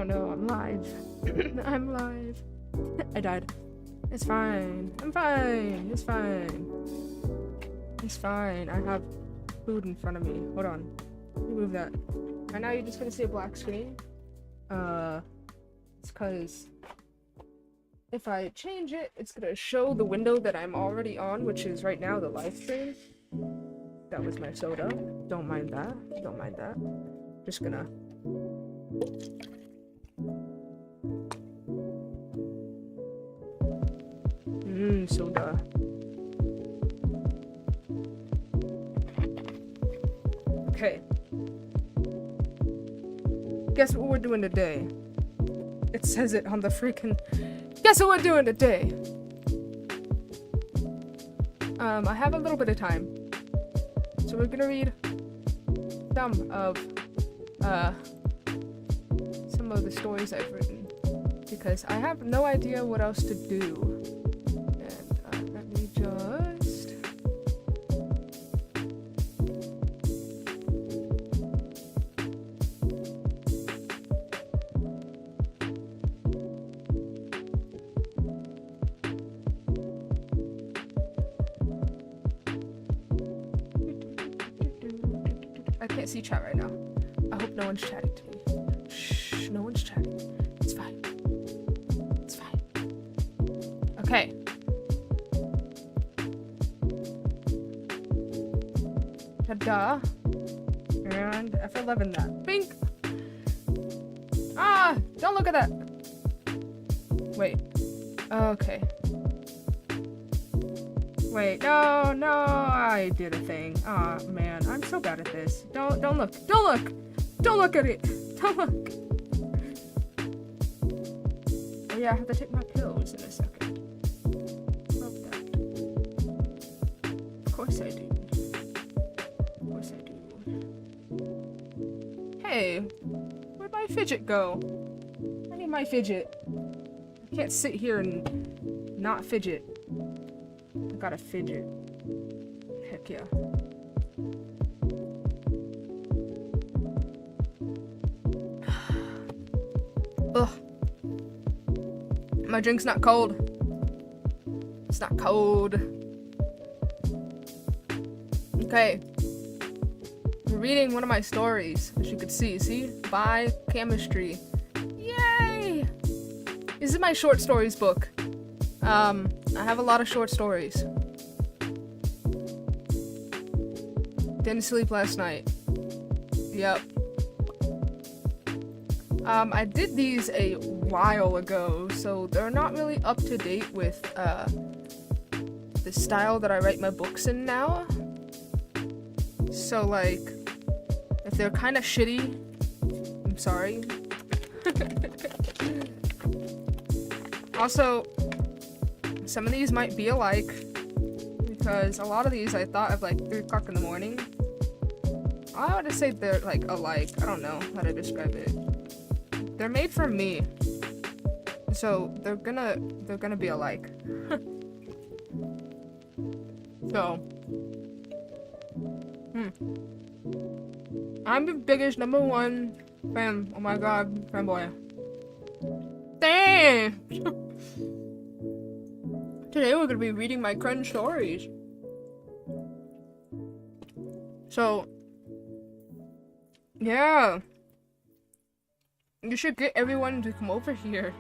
no, I'm live. I'm live. I died. It's fine. I'm fine. It's fine. It's fine. I have food in front of me. Hold on. Remove that. Right now you're just gonna see a black screen. It's cause if I change it, it's gonna show the window that I'm already on, which is right now the live stream. That was my soda. Don't mind that. Don't mind that. Just gonna... soda. Okay. Guess what we're doing today? It says it on the freaking... Guess what we're doing today? I have a little bit of time. So we're gonna read some of the stories I've written. Because I have no idea what else to do. And let me just... I can't see chat right now. I hope no one's chatting to me. Shh, no one's chatting. It's fine. It's fine. Okay. Ta-da. And F11 that. Bink! Ah! Don't look at that! Wait. Okay. Wait, no, I did a thing. Aw, man, I'm so bad at this. Don't look. Don't look! Don't look at it! Don't look! Oh yeah, I have to take my pills in a second. Love that. Of course I do. Of course I do. Hey! Where'd my fidget go? I need my fidget. I can't sit here and not fidget. I gotta fidget. Heck yeah. Ugh. My drink's not cold. It's not cold. Okay. I'm reading one of my stories, as you could see. See? Biochemistry. Yay! This is my short stories book. I have a lot of short stories. Didn't sleep last night. Yep. I did these a while ago, so they're not really up to date with, the style that I write my books in now. So, like, if they're kind of shitty, I'm sorry. Also, some of these might be alike, because a lot of these I thought of like 3 o'clock in the morning. I would say they're like alike. I don't know how to describe it. They're made from me, so they're gonna be alike. So, I'm the biggest #1 fan. Oh my god, fanboy. Damn. Today we're gonna be reading my cringe stories. So, yeah. You should get everyone to come over here.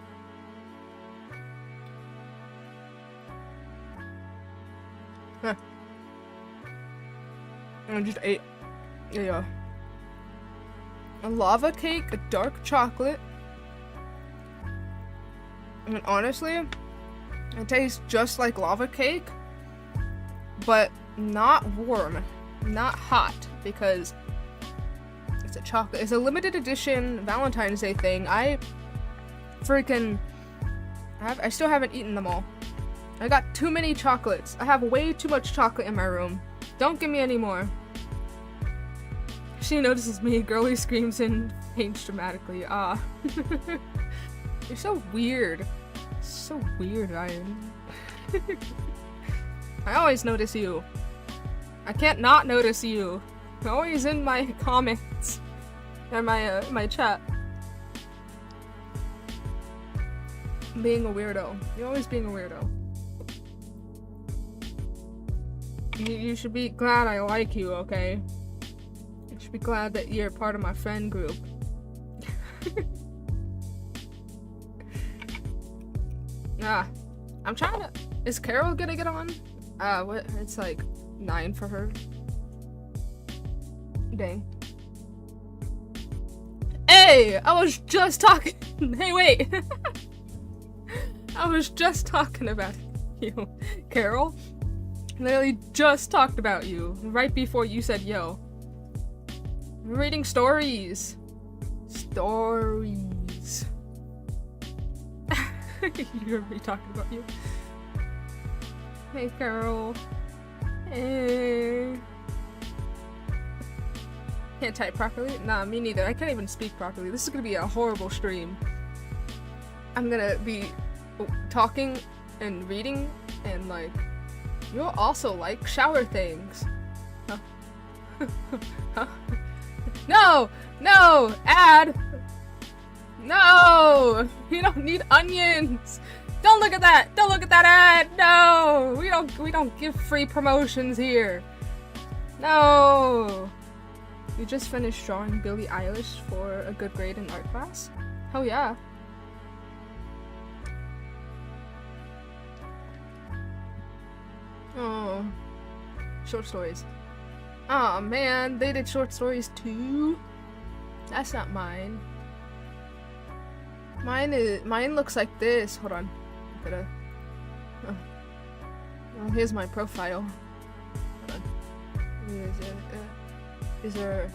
Huh. I just ate a lava cake, a dark chocolate, and honestly, it tastes just like lava cake, but not warm, not hot, because it's a chocolate. It's a limited edition Valentine's Day thing. I still haven't eaten them all. I got too many chocolates. I have way too much chocolate in my room. Don't give me any more. She notices me. Girlie screams and faints dramatically. Ah. You're so weird. So weird, Ryan. I always notice you. I can't not notice you. You're always in my comments. Or my chat. Being a weirdo. You're always being a weirdo. You should be glad I like you, okay? You should be glad that you're part of my friend group. I'm trying to... Is Carol gonna get on? What? It's like 9 for her. Dang. Hey! I was just talking... Hey, wait! I was just talking about you, Carol. Literally just talked about you right before you said yo. I'm reading stories. Stories. You heard me talking about you. Hey, Carol. Hey. Can't type properly? Nah, me neither. I can't even speak properly. This is gonna be a horrible stream. I'm gonna be talking and reading and like, you'll also like shower things. Huh? Huh? No! No! Ad! No! You don't need onions! Don't look at that! Don't look at that ad! No! We don't give free promotions here. No! You just finished drawing Billie Eilish for a good grade in art class? Hell yeah. Oh. Short stories. Aw, man, they did short stories too? That's not mine. Mine looks like this. Hold on. Oh. Well, here's my profile. Hold on. Is there...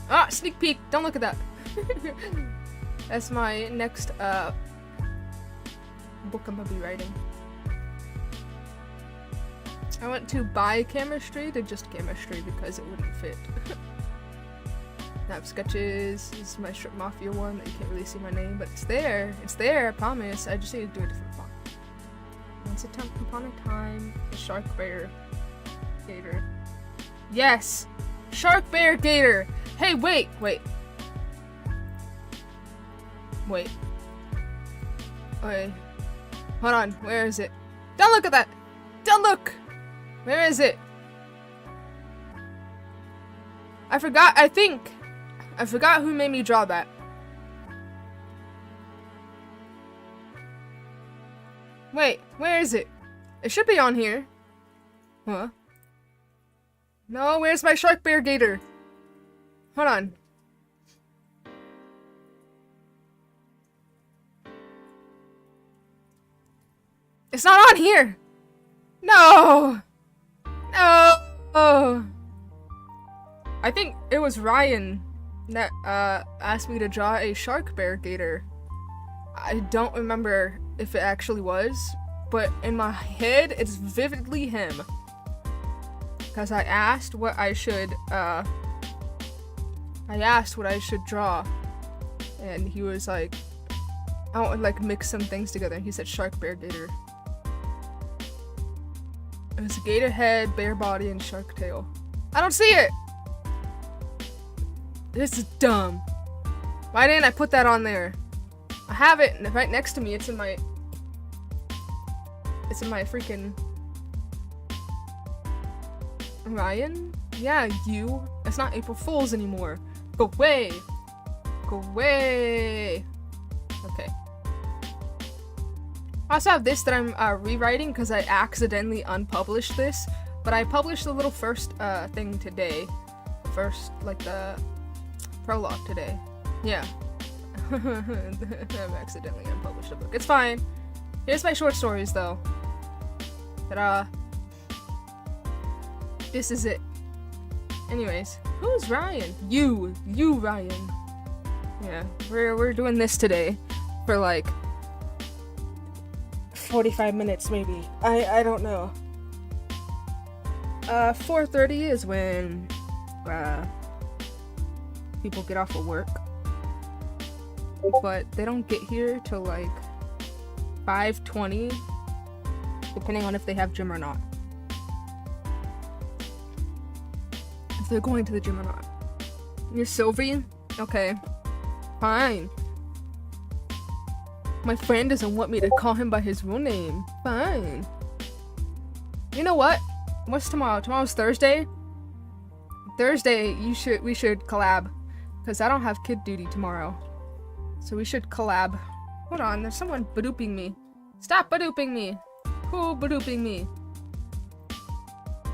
Ah! Sneak peek! Don't look at that! That's my next, book I'm gonna be writing. I went to biochemistry to just chemistry because it wouldn't fit. Nap sketches. This is my Strip Mafia one that you can't really see my name, but it's there. It's there, I promise. I just need to do a different font. Once upon a time, a shark bear gator. Yes! Shark bear gator! Hey, wait! Wait. Wait. Okay. Hold on, where is it? Don't look at that! Don't look! Where is it? I forgot who made me draw that. Wait, where is it? It should be on here. Huh? No, where's my shark bear gator? Hold on. It's not on here! No! No! Oh. I think it was Ryan that asked me to draw a shark bear gator. I don't remember if it actually was, but in my head it's vividly him. Because I asked what I should draw, and he was like, I want to like mix some things together, and he said shark bear gator. It was a gator head, bear body, and shark tail. I don't see it! This is dumb. Why didn't I put that on there? I have it right next to me. It's in my freaking... Ryan? Yeah, you. It's not April Fool's anymore. Go away! Go away! Okay. I also have this that I'm rewriting because I accidentally unpublished this, but I published the little first thing today. First, like the prologue today. Yeah. I've accidentally unpublished the book. It's fine. Here's my short stories though. Ta-da. This is it. Anyways, who's Ryan? You Ryan. Yeah, we're doing this today for like 45 minutes maybe. I don't know. 4:30 is when people get off of work. But they don't get here till like 5:20, depending on if they have gym or not. If they're going to the gym or not. You're Sylvie? Okay. Fine. My friend doesn't want me to call him by his real name. Fine. You know what? What's tomorrow? Tomorrow's Thursday? Thursday, we should collab. Because I don't have kid duty tomorrow. So we should collab. Hold on, there's someone badooping me. Stop badooping me! Who badooping me?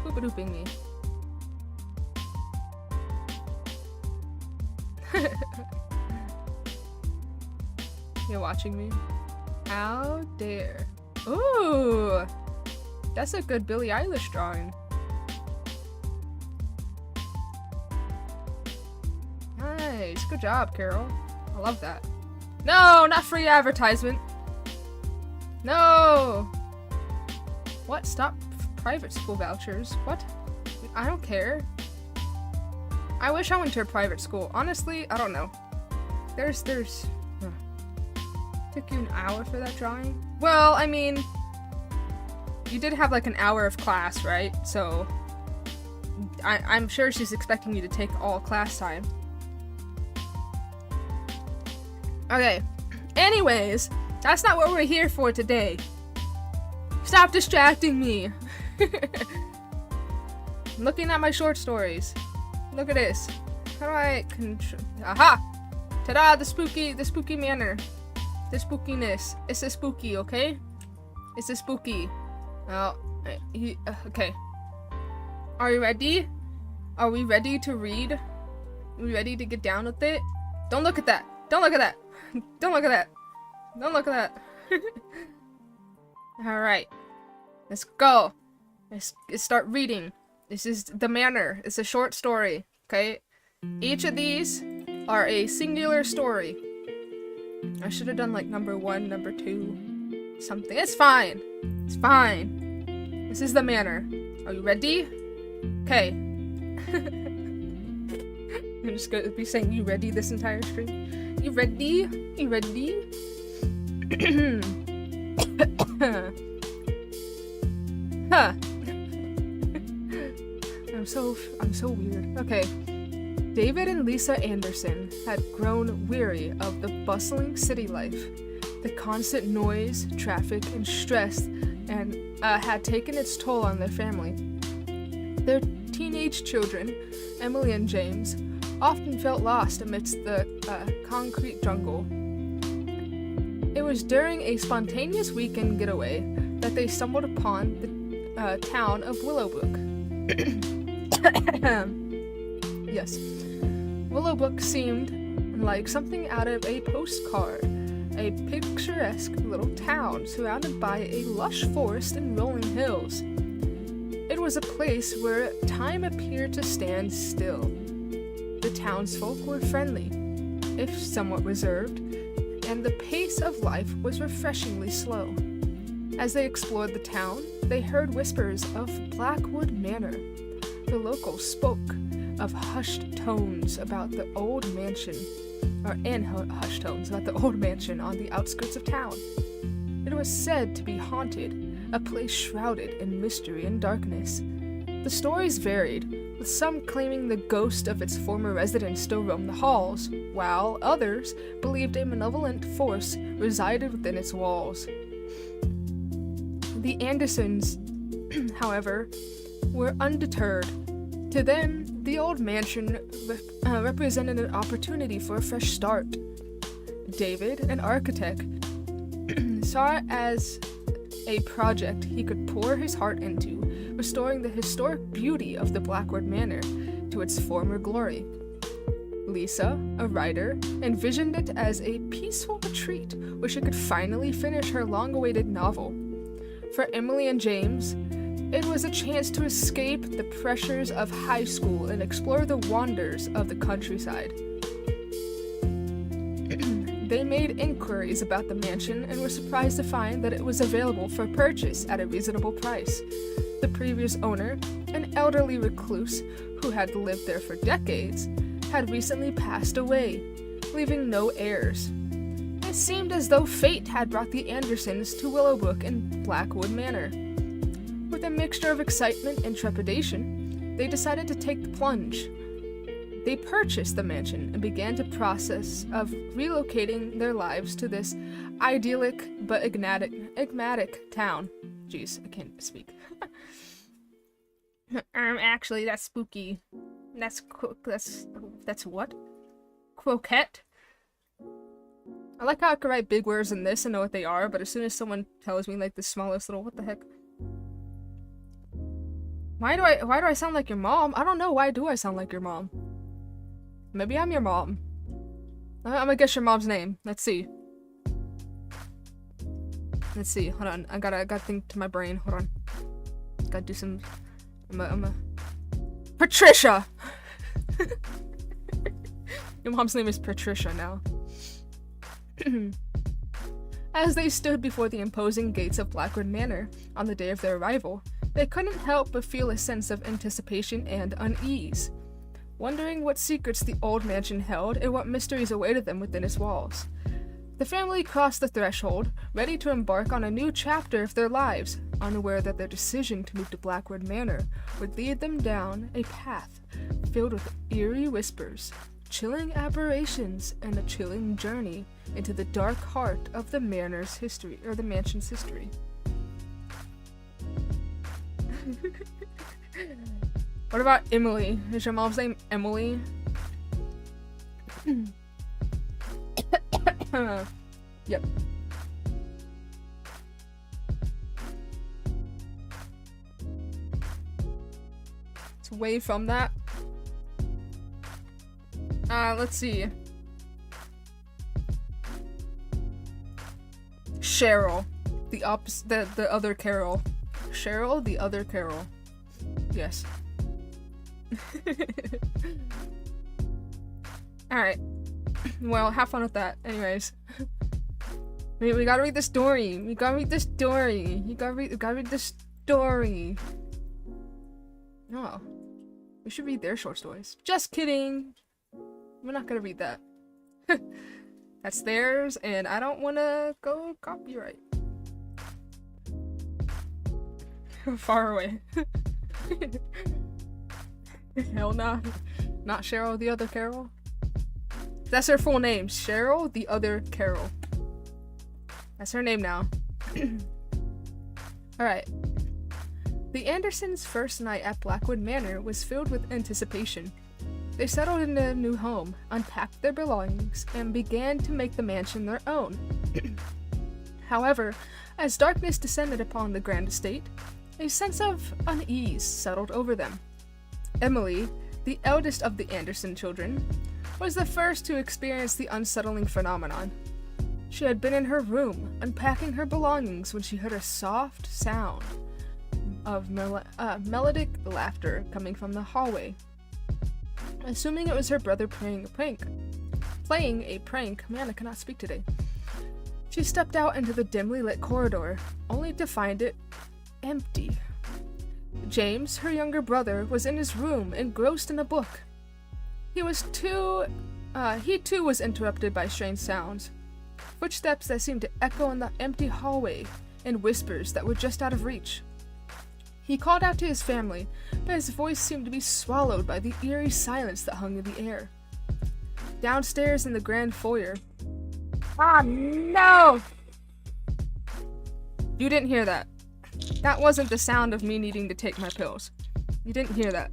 Who badooping me? You're watching me? How dare. Ooh! That's a good Billie Eilish drawing. Nice. Good job, Carol. I love that. No! Not free advertisement! No! What? Stop private school vouchers. What? I don't care. I wish I went to a private school. Honestly, I don't know. There's Took you an hour for that drawing? Well, I mean, you did have like an hour of class, right? So, I'm sure she's expecting you to take all class time. Okay. Anyways, that's not what we're here for today. Stop distracting me. I'm looking at my short stories. Look at this. How do I control? Aha! Ta-da! The spooky manner. The spookiness. It's a spooky, okay? It's a spooky. Oh, okay. Are you ready? Are we ready to read? Are we ready to get down with it? Don't look at that. Don't look at that. Don't look at that. Don't look at that. Alright. Let's go. Let's start reading. This is The Manor. It's a short story, okay? Each of these are a singular story. I should have done like number 1, number 2, something. It's fine. It's fine. This is The Manor. Are you ready? Okay. I'm just gonna be saying you ready this entire stream. You ready? You ready? Huh. I'm so weird. Okay. David and Lisa Anderson had grown weary of the bustling city life. The constant noise, traffic, and stress had taken its toll on their family. Their teenage children, Emily and James, often felt lost amidst the concrete jungle. It was during a spontaneous weekend getaway that they stumbled upon the town of Willowbrook. Yes. Willowbrook seemed like something out of a postcard, a picturesque little town surrounded by a lush forest and rolling hills. It was a place where time appeared to stand still. The townsfolk were friendly, if somewhat reserved, and the pace of life was refreshingly slow. As they explored the town, they heard whispers of Blackwood Manor. The locals spoke of hushed tones about the old mansion, hushed tones about the old mansion on the outskirts of town. It was said to be haunted, a place shrouded in mystery and darkness. The stories varied, with some claiming the ghost of its former residents still roamed the halls, while others believed a malevolent force resided within its walls. The Andersons, however, were undeterred. To them, the old mansion represented an opportunity for a fresh start. David, an architect, saw it as a project he could pour his heart into, restoring the historic beauty of the Blackwood Manor to its former glory. Lisa, a writer, envisioned it as a peaceful retreat where she could finally finish her long-awaited novel. For Emily and James, it was a chance to escape the pressures of high school and explore the wonders of the countryside. They made inquiries about the mansion and were surprised to find that it was available for purchase at a reasonable price. The previous owner, an elderly recluse who had lived there for decades, had recently passed away, leaving no heirs. It seemed as though fate had brought the Andersons to Willowbrook and Blackwood Manor. With a mixture of excitement and trepidation, they decided to take the plunge. They purchased the mansion and began the process of relocating their lives to this idyllic but enigmatic town. Jeez, I can't speak. Actually, that's spooky. That's what? Croquette? I like how I can write big words in this and know what they are, but as soon as someone tells me like the smallest little, what the heck? Why do I sound like your mom? I don't know. Why do I sound like your mom? Maybe I'm your mom. I'm gonna guess your mom's name. Let's see. Let's see. Hold on. I gotta think to my brain. Hold on. Gotta do some. Patricia. Your mom's name is Patricia now. As they stood before the imposing gates of Blackwood Manor on the day of their arrival, they couldn't help but feel a sense of anticipation and unease, wondering what secrets the old mansion held and what mysteries awaited them within its walls. The family crossed the threshold, ready to embark on a new chapter of their lives, unaware that their decision to move to Blackwood Manor would lead them down a path filled with eerie whispers, chilling aberrations, and a chilling journey into the dark heart of the manor's history, or the mansion's history. What about Emily? Is your mom's name Emily? Yep. It's away from that. Let's see. Cheryl. The other Carol. Cheryl, the other Carol. Yes. Alright. Well, have fun with that. Anyways. We gotta read the story. We gotta read the story. You gotta read the story. Oh. We should read their short stories. Just kidding. We're not gonna read that. That's theirs, and I don't wanna go copyright. Far away. Hell nah. Not Cheryl, the other Carol. That's her full name. Cheryl, the other Carol. That's her name now. Alright. The Andersons' first night at Blackwood Manor was filled with anticipation. They settled in their new home, unpacked their belongings, and began to make the mansion their own. However, as darkness descended upon the grand estate, a sense of unease settled over them. Emily, the eldest of the Anderson children, was the first to experience the unsettling phenomenon. She had been in her room, unpacking her belongings, when she heard a soft sound of melodic laughter coming from the hallway. Assuming it was her brother playing a prank. Man, I cannot speak today. She stepped out into the dimly lit corridor, only to find it empty. James, her younger brother, was in his room, engrossed in a book. He too was interrupted by strange sounds. Footsteps that seemed to echo in the empty hallway, and whispers that were just out of reach. He called out to his family, but his voice seemed to be swallowed by the eerie silence that hung in the air. Downstairs in the grand foyer... Ah, no! You didn't hear that. That wasn't the sound of me needing to take my pills. You didn't hear that,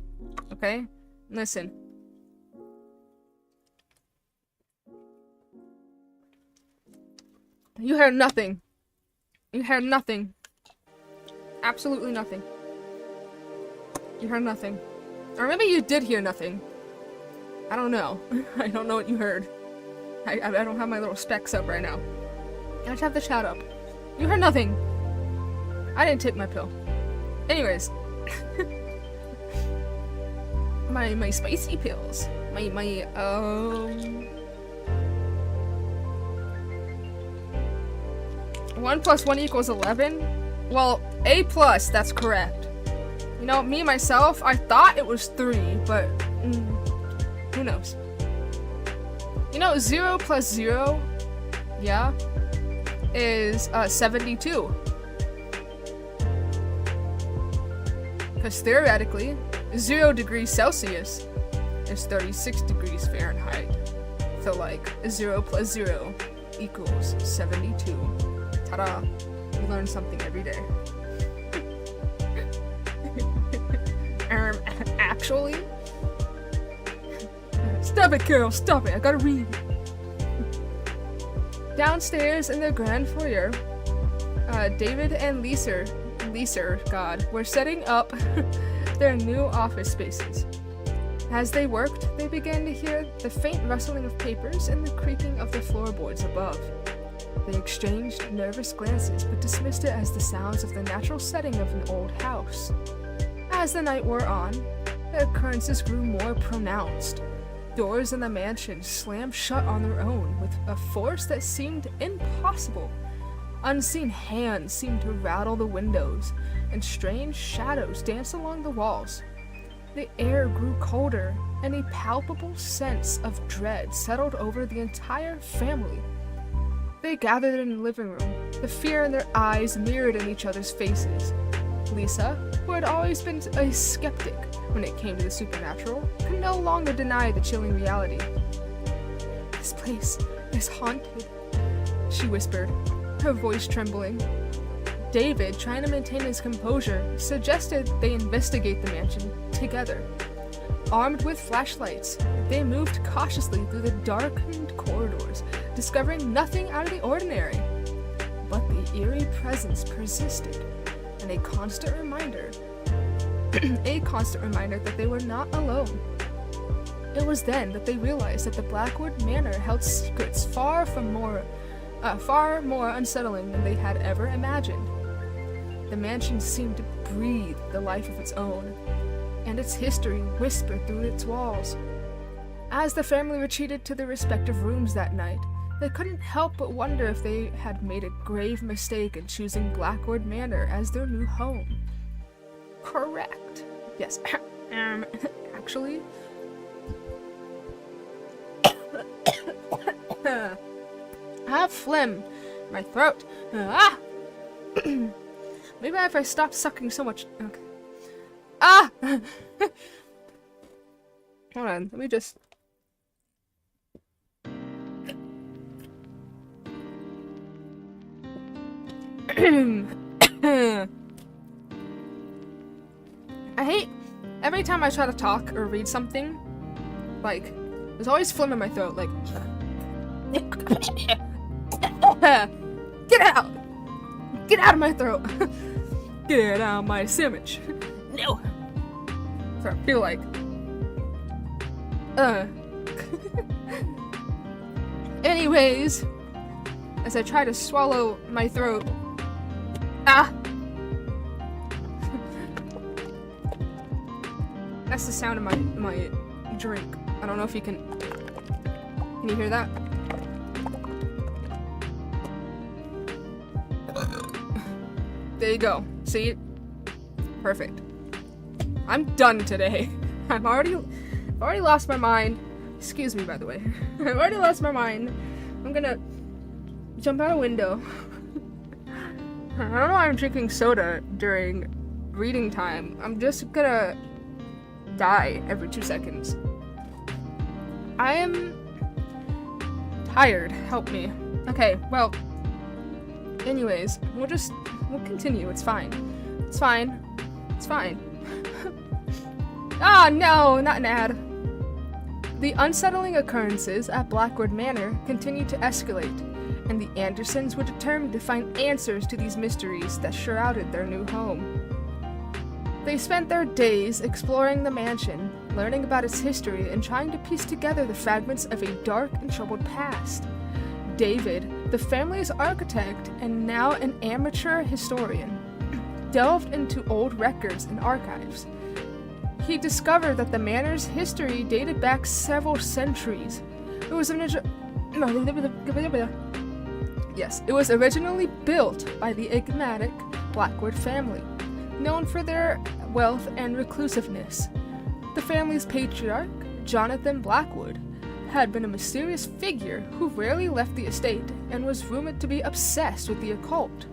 okay? Listen. You heard nothing. You heard nothing. Absolutely nothing. You heard nothing. Or maybe you did hear nothing. I don't know. I don't know what you heard. I don't have my little specs up right now. I just have the chat up. You heard nothing. I didn't take my pill. Anyways. my spicy pills. My 1 + 1 = 11? Well, A+, that's correct. You know, me, myself, I thought it was 3, but who knows? You know, 0 + 0, yeah, is 72. Because theoretically, 0 degrees Celsius is 36 degrees Fahrenheit. So like 0 plus 0 equals 72. Ta-da! You learn something every day. Actually? Stop it, Carol, stop it, I gotta read. Downstairs in the grand foyer, David and Lisa, were setting up their new office spaces. As they worked, they began to hear the faint rustling of papers and the creaking of the floorboards above. They exchanged nervous glances, but dismissed it as the sounds of the natural setting of an old house. As the night wore on, the occurrences grew more pronounced. Doors in the mansion slammed shut on their own with a force that seemed impossible. Unseen hands seemed to rattle the windows, and strange shadows danced along the walls. The air grew colder, and a palpable sense of dread settled over the entire family. They gathered in the living room, the fear in their eyes mirrored in each other's faces. Lisa, who had always been a skeptic when it came to the supernatural, could no longer deny the chilling reality. "This place is haunted," she whispered, her voice trembling. David, trying to maintain his composure, suggested they investigate the mansion together. Armed with flashlights, they moved cautiously through the darkened corridors, discovering nothing out of the ordinary. But the eerie presence persisted, and a constant reminder that they were not alone. It was then that they realized that the Blackwood Manor held secrets far more unsettling than they had ever imagined. The mansion seemed to breathe the life of its own, and its history whispered through its walls. As the family retreated to their respective rooms that night, they couldn't help but wonder if they had made a grave mistake in choosing Blackwood Manor as their new home. Correct. Yes. Actually... I have phlegm in my throat. Maybe if I stop sucking so much... Okay. Hold on, let me just... I hate every time I try to talk or read something, like, there's always phlegm in my throat, like... Get out! Get out of my throat! Get out of my sandwich! No! So I feel like... Anyways, as I try to swallow my throat... That's the sound of my drink. I don't know if you can... Can you hear that? There you go. See? Perfect. I'm done today. I've already lost my mind. Excuse me, by the way. I've already lost my mind. I'm gonna jump out a window. I don't know why I'm drinking soda during reading time. I'm just gonna die every 2 seconds. I am tired. Help me. Okay, well, anyways, we'll continue. It's fine. It's fine. It's fine. Ah, no, not an ad. The unsettling occurrences at Blackwood Manor continued to escalate, and the Andersons were determined to find answers to these mysteries that shrouded their new home. They spent their days exploring the mansion, learning about its history, and trying to piece together the fragments of a dark and troubled past. David, the family's architect and now an amateur historian, delved into old records and archives. He discovered that the manor's history dated back several centuries. It was originally built by the enigmatic Blackwood family, known for their wealth and reclusiveness. The family's patriarch, Jonathan Blackwood, had been a mysterious figure who rarely left the estate and was rumored to be obsessed with the occult.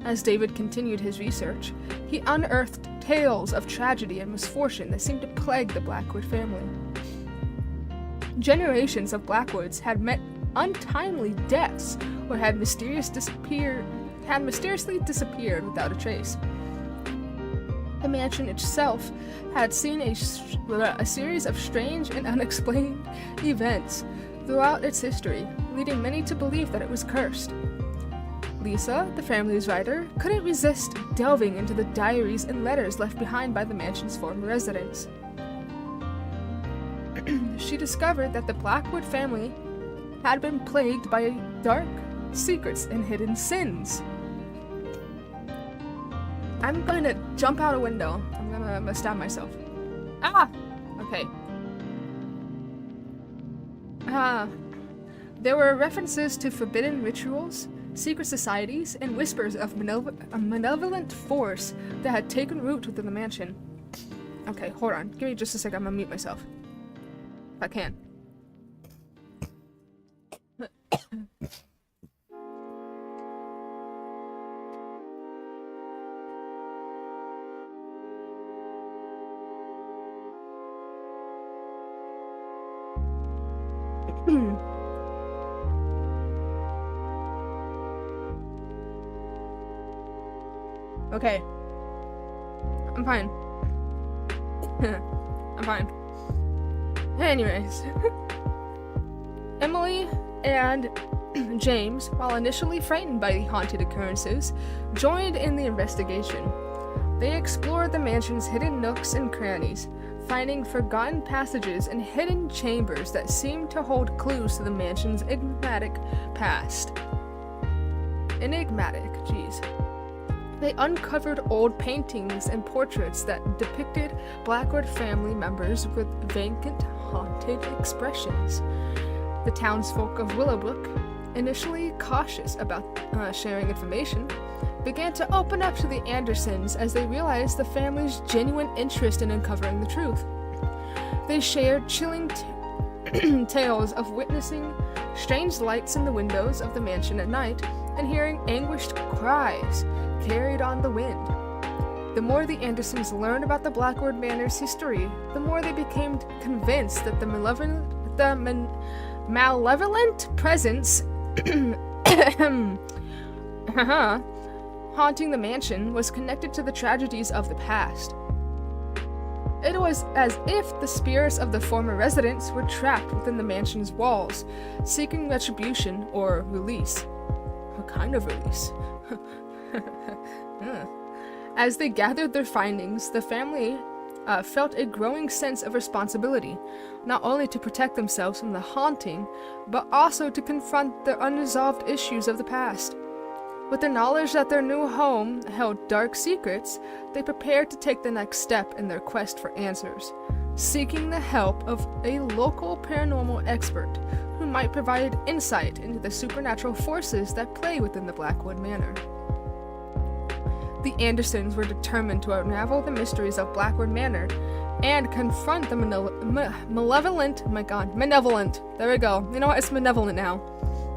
As David continued his research, he unearthed tales of tragedy and misfortune that seemed to plague the Blackwood family. Generations of Blackwoods had met untimely deaths or had mysteriously disappeared without a trace. The mansion itself had seen a series of strange and unexplained events throughout its history, leading many to believe that it was cursed. Lisa, the family's writer, couldn't resist delving into the diaries and letters left behind by the mansion's former residents. She discovered that the Blackwood family had been plagued by dark secrets and hidden sins. I'm going to jump out a window. I'm gonna stab myself. Ah! Okay. There were references to forbidden rituals, secret societies, and whispers of a malevolent force that had taken root within the mansion. Okay, hold on. Give me just a second. I'm gonna mute myself. If I can. Okay. I'm fine. I'm fine. Anyways. Emily and James, while initially frightened by the haunted occurrences, joined in the investigation. They explored the mansion's hidden nooks and crannies, finding forgotten passages and hidden chambers that seemed to hold clues to the mansion's enigmatic past. Enigmatic, jeez. They uncovered old paintings and portraits that depicted Blackwood family members with vacant, haunted expressions. The townsfolk of Willowbrook, initially cautious about sharing information, began to open up to the Andersons as they realized the family's genuine interest in uncovering the truth. They shared chilling tales of witnessing strange lights in the windows of the mansion at night and hearing anguished cries carried on the wind. The more the Andersons learned about the Blackwood Manor's history, the more they became convinced that the malevolent presence haunting the mansion was connected to the tragedies of the past. It was as if the spirits of the former residents were trapped within the mansion's walls, seeking retribution or release. What kind of release? As they gathered their findings, the family felt a growing sense of responsibility, not only to protect themselves from the haunting, but also to confront their unresolved issues of the past. With the knowledge that their new home held dark secrets, they prepared to take the next step in their quest for answers, seeking the help of a local paranormal expert who might provide insight into the supernatural forces that play within the Blackwood Manor. The Andersons were determined to unravel the mysteries of Blackwood Manor and confront the malevolent, there we go, you know what, it's malevolent now,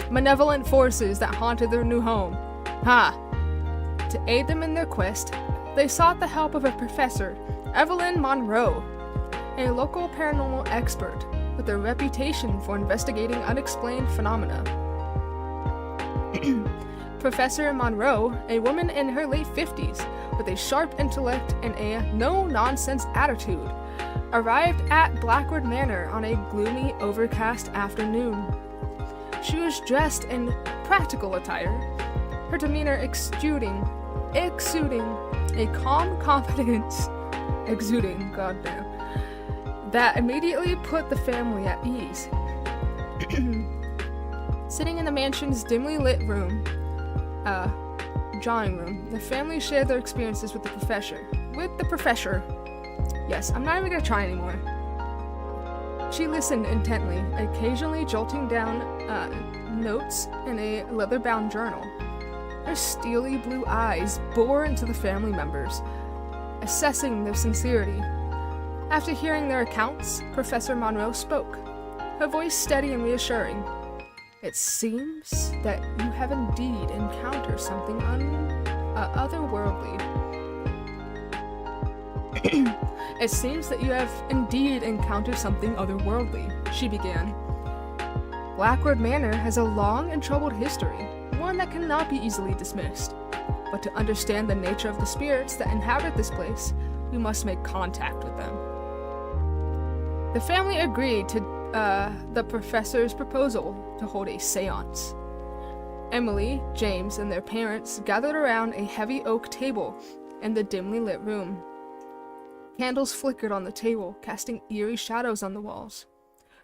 malevolent forces that haunted their new home. To aid them in their quest, they sought the help of a professor, Evelyn Monroe, a local paranormal expert with a reputation for investigating unexplained phenomena. Professor Monroe, a woman in her late 50s with a sharp intellect and a no-nonsense attitude, arrived at Blackwood Manor on a gloomy, overcast afternoon. She was dressed in practical attire, her demeanor exuding a calm confidence, goddamn, that immediately put the family at ease. Sitting in the mansion's dimly lit room, drawing room, the family shared their experiences with the professor. Yes, I'm not even gonna try anymore. She listened intently, occasionally jolting down notes in a leather-bound journal. Her steely blue eyes bore into the family members, assessing their sincerity. After hearing their accounts, Professor Monroe spoke, her voice steady and reassuring. It seems that you have indeed encountered something otherworldly. It seems that you have indeed encountered something otherworldly, she began. Blackwood Manor has a long and troubled history, one that cannot be easily dismissed. But to understand the nature of the spirits that inhabit this place, we must make contact with them. The family agreed to the professor's proposal to hold a seance. Emily, James, and their parents gathered around a heavy oak table in the dimly lit room. Candles flickered on the table, casting eerie shadows on the walls.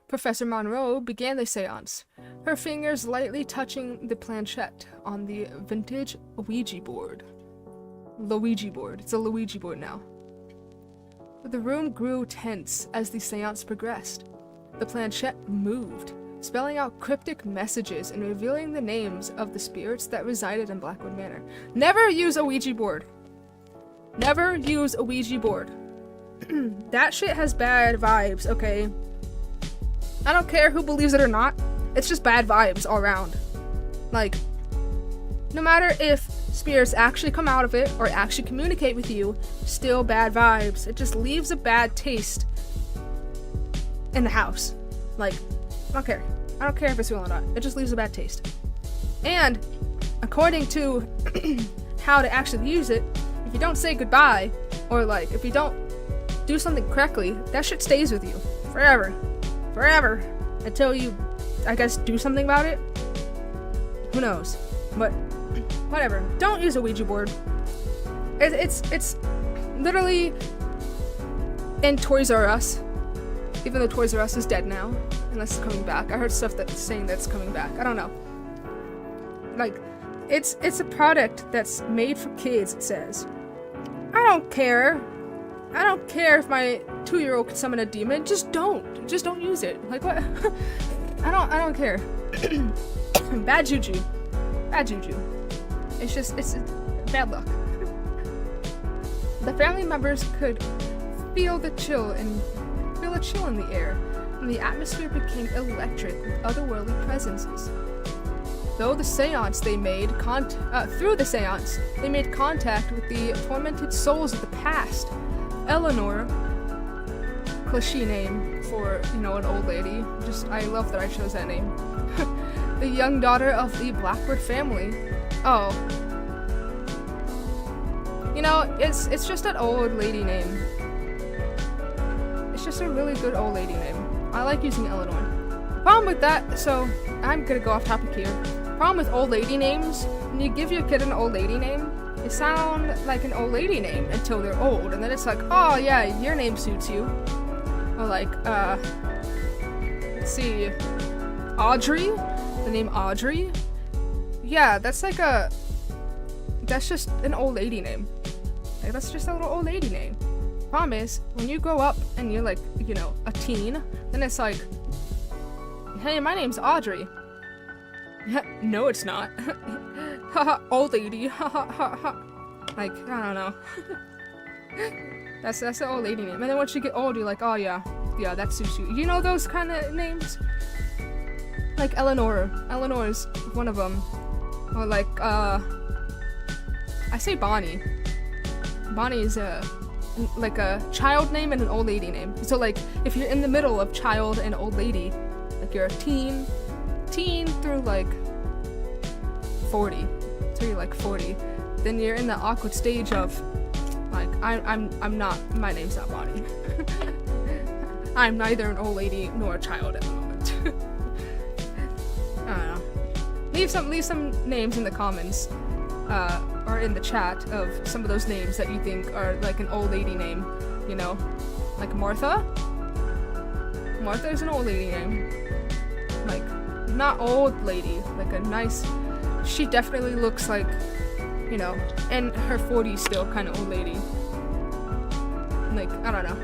Professor Monroe began the seance, her fingers lightly touching the planchette on the vintage Ouija board. Luigi board. It's a Luigi board now. The room grew tense as the seance progressed. The planchette moved, spelling out cryptic messages and revealing the names of the spirits that resided in Blackwood Manor. Never use a Ouija board. Never use a Ouija board. That shit has bad vibes, okay? I don't care who believes it or not. It's just bad vibes all around. Like, no matter if spirits actually come out of it or actually communicate with you, still bad vibes. It just leaves a bad taste in the house. Like, I don't care. I don't care if it's real or not. It just leaves a bad taste. And according to how to actually use it, if you don't say goodbye, or like, if you don't do something correctly, that shit stays with you forever. Forever. Until you, I guess, do something about it. Who knows? But whatever. Don't use a Ouija board. It's literally in Toys R Us. Even though Toys R Us is dead now. Unless it's coming back. I heard stuff that's saying that's coming back. I don't know. Like, it's a product that's made for kids, it says. I don't care. I don't care if my 2-year-old can summon a demon. Just don't use it. Like, what? I don't care. Bad juju. Bad juju. It's bad luck. The family members could feel a chill in the air, and the atmosphere became electric with otherworldly presences. Through the seance, they made contact with the tormented souls of the past. Eleanor, cliché name for, an old lady. I love that I chose that name. The young daughter of the Blackwood family. Oh. It's just an old lady name. It's just a really good old lady name. I like using Eleanor. Problem with that, so I'm gonna go off topic here. Problem with old lady names, when you give your kid an old lady name, they sound like an old lady name until they're old, and then it's like, oh yeah, your name suits you. Or like, let's see, Audrey? The name Audrey? Yeah, that's just an old lady name. Like, that's just a little old lady name. Problem is, when you grow up and you're like, a teen, then it's like, hey, my name's Audrey. No, it's not. Haha, old lady. Ha. Like, I don't know. That's the old lady name. And then once you get old, you're like, oh yeah, that suits you. You know those kind of names? Like Eleanor. Eleanor is one of them. Or like, I say Bonnie. Bonnie is a child name and an old lady name. So like, if you're in the middle of child and old lady, like you're a teen through like 40, till you're like 40, then you're in the awkward stage of like, I'm not, my name's not Bonnie. I'm neither an old lady nor a child at the moment. I don't know. Leave some names in the comments, or in the chat of some of those names that you think are like an old lady name, like Martha. Martha is an old lady name. Like, not old lady, like a nice, she definitely looks like, in her 40s still kind of old lady. Like, I don't know.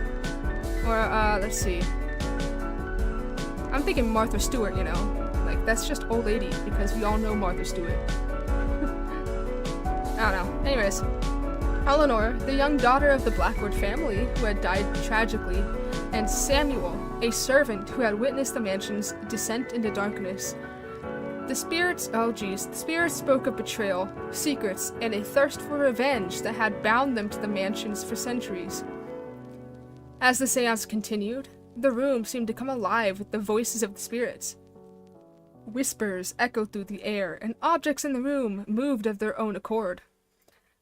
Or, let's see. I'm thinking Martha Stewart, like, that's just old lady, because we all know Martha Stewart. I don't know. Anyways, Eleanor, the young daughter of the Blackwood family who had died tragically, and Samuel, a servant who had witnessed the mansion's descent into darkness. The spirits spoke of betrayal, secrets, and a thirst for revenge that had bound them to the mansions for centuries. As the seance continued, the room seemed to come alive with the voices of the spirits. Whispers echoed through the air, and objects in the room moved of their own accord.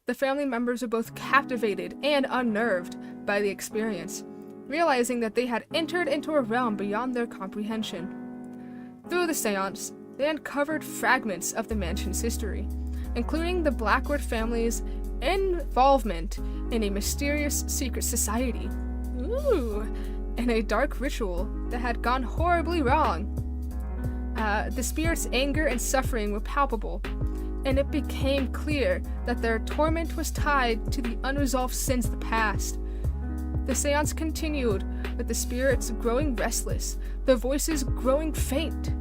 The family members were both captivated and unnerved by the experience, realizing that they had entered into a realm beyond their comprehension. Through the seance, they uncovered fragments of the mansion's history, including the Blackwood family's involvement in a mysterious secret society. Ooh, and a dark ritual that had gone horribly wrong. The spirits' anger and suffering were palpable, and it became clear that their torment was tied to the unresolved sins of the past. The seance continued, with the spirits growing restless, their voices growing faint.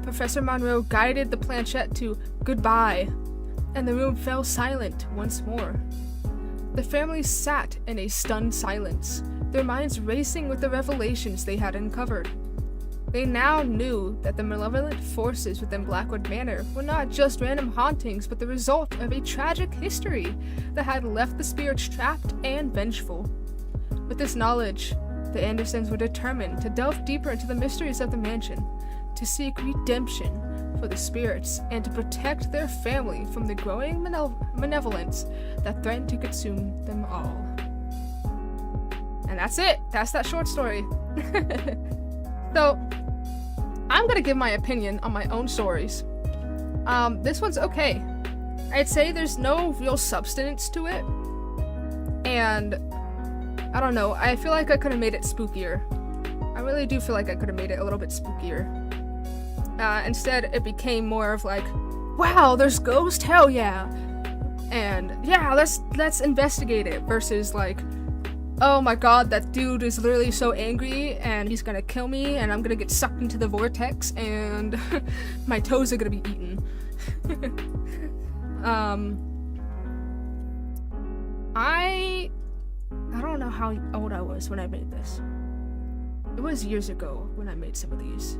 Professor Monroe guided the planchette to goodbye, and the room fell silent once more. The family sat in a stunned silence, their minds racing with the revelations they had uncovered. They now knew that the malevolent forces within Blackwood Manor were not just random hauntings, but the result of a tragic history that had left the spirits trapped and vengeful. With this knowledge, the Andersons were determined to delve deeper into the mysteries of the mansion, to seek redemption for the spirits, and to protect their family from the growing malevolence that threatened to consume them all. And that's it. That's that short story. So, I'm gonna give my opinion on my own stories. This one's okay. I'd say there's no real substance to it. And, I don't know, I feel like I could have made it spookier. I really do feel like I could have made it a little bit spookier. Instead, it became more of like, wow, there's ghosts, hell yeah! And, yeah, let's investigate it, versus like, oh my god, that dude is literally so angry and he's gonna kill me and I'm gonna get sucked into the vortex and my toes are gonna be eaten. I don't know how old I was when I made this. It was years ago when I made some of these.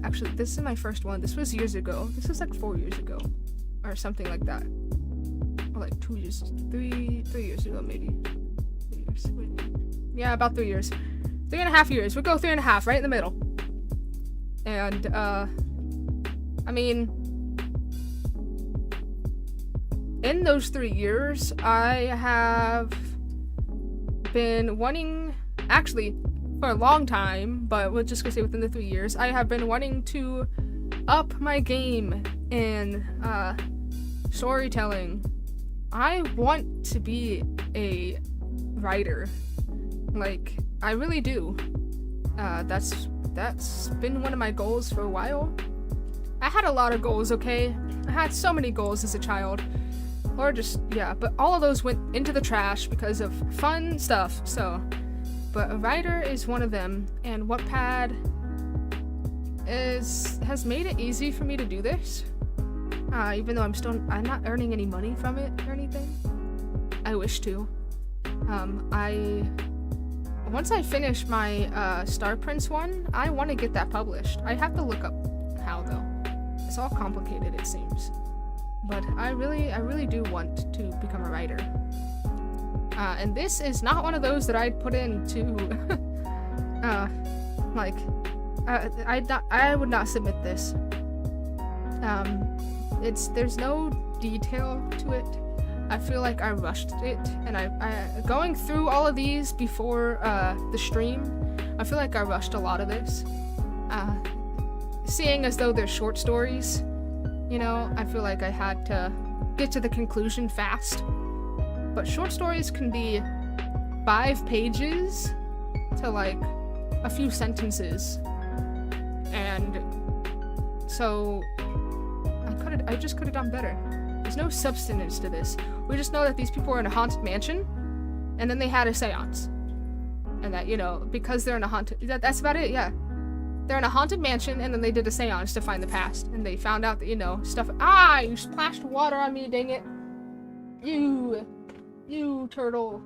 Actually, this is my first one. This was years ago. This was like 4 years ago or something like that. Or like 2 years, 3 years ago maybe. Yeah, about 3 years. 3.5 years. We'll go 3.5, right in the middle. And, I mean, in those 3 years, I have been wanting, actually, for a long time, but we'll just go say within the 3 years, I have been wanting to up my game in, storytelling. I want to be a writer. Like, I really do. That's been one of my goals for a while. I had a lot of goals, okay? I had so many goals as a child. Or just, yeah, but all of those went into the trash because of fun stuff, so. But a writer is one of them, and WATTPAD has made it easy for me to do this. Even though I'm not earning any money from it or anything. I wish to. Once I finish my Star Prince one, I want to get that published. I have to look up how though. It's all complicated, it seems. But I really do want to become a writer. And this is not one of those that I'd put into I would not submit this. There's no detail to it. I feel like I rushed it, and I going through all of these before the stream, I feel like I rushed a lot of this. Seeing as though they're short stories, you know, I feel like I had to get to the conclusion fast. But short stories can be 5 pages to like a few sentences, and so I just could have done better. There's no substance to this. We just know that these people were in a haunted mansion, and then they had a seance. And that, you know, because they're in a haunted... That's about it, yeah. They're in a haunted mansion, and then they did a seance to find the past. And they found out that, you know, stuff... Ah! You splashed water on me, dang it. You turtle.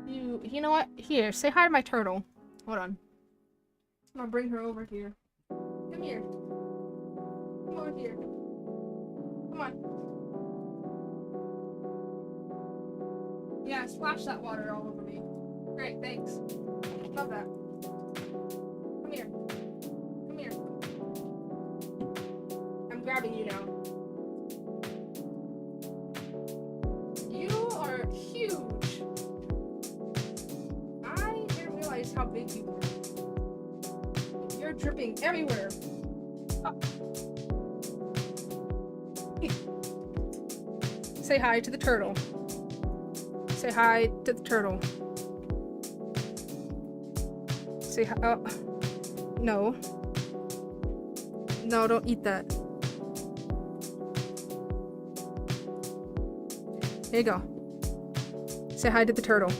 You know what? Here, say hi to my turtle. Hold on. I'm gonna bring her over here. Come here. Come over here. Come on. Yeah, splash that water all over me. Great, thanks. Love that. Come here. Come here. I'm grabbing you now. You are huge. I didn't realize how big you were. You're dripping everywhere. Oh. Hey. Say hi to the turtle. Say hi to the turtle. Say hi. Oh. No. No, don't eat that. Here you go. Say hi to the turtle.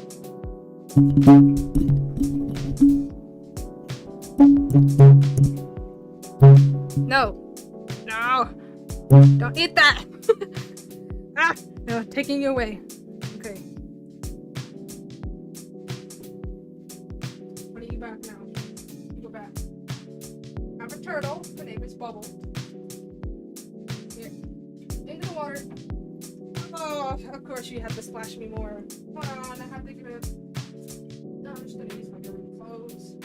No. No. Don't eat that. Ah. No, taking you away. Okay. What are you back now? You go back. I have a turtle. Her name is Bubble. Here. Into the water. Oh, of course you have to splash me more. Hold on, I have to get a... No, I'm just gonna use my dirty clothes.